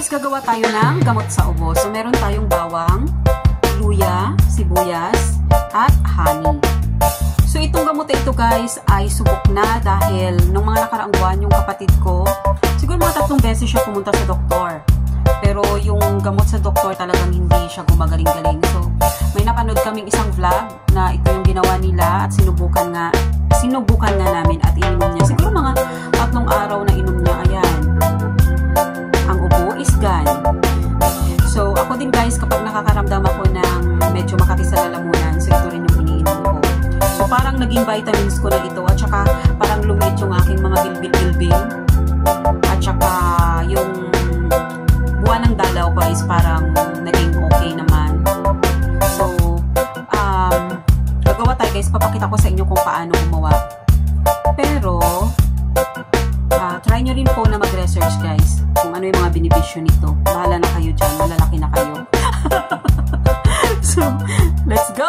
guys, gagawa tayo ng gamot sa ubo. So, meron tayong bawang, luya, sibuyas, at honey. So, itong gamot ito guys ay subok na dahil nung mga nakaraang buwan yung kapatid ko, siguro mga 3 beses siya pumunta sa doktor. Pero yung gamot sa doktor talagang hindi siya gumagaling-galing. So, may napanood kaming isang vlog na ito yung ginawa nila at sinubukan nga namin at ininom niya. Siguro mga 3 araw na inom niya. Ayan. Ang ubo is gone. So, ako din guys, kapag nakakaramdam ako ng medyo makati sa lalamunan, so ito rin yung iniinom ko. So, parang naging vitamins ko na ito at saka parang lumit yung aking mga bilbil-bilbil. At saka yung buwan ng dalaw ko is parang naging okay naman. So, gagawa tayo guys, papakita ko sa inyo kung paano gumawa. Pero, try nyo rin po na mag-research guys kung ano yung mga benepisyo nito. Bahala na kayo dyan, malalaki na kayo. So, let's go!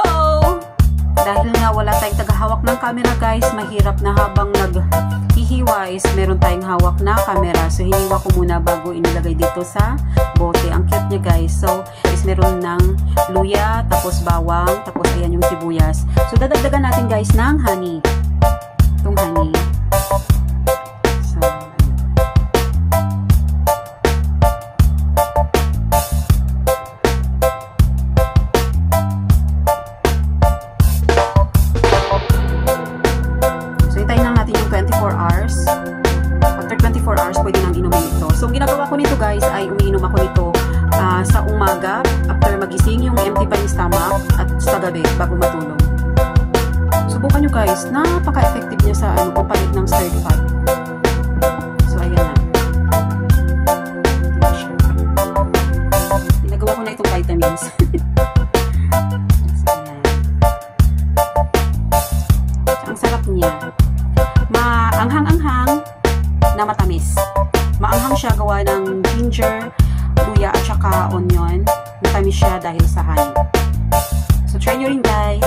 Dahil nga wala tayong tagahawak ng camera guys, mahirap na habang naghihiwa is meron tayong hawak na camera. So, hiniwa ko muna bago inilagay dito sa bote. Ang cute niya guys. So, is meron ng luya, tapos bawang, tapos ayan yung sibuyas. So, dadagdagan natin guys ng honey. Itong honey. Pwede nang inumin ito. So, ang ginagawa ko nito guys ay umiinom ako nito sa umaga after magising, yung empty pa yung stomach, at sa gabi bago matulog. Subukan nyo guys, napaka-effective niya sa pampalit ng stirred fat. So, ayan na. Ginagawa ko na itong vitamins. So, ang sarap niya. Maanghang-anghang na matamis. Maanghang siya, gawa ng ginger, luya, at saka onion. Matamis siya dahil sa honey. So, try nyo rin guys.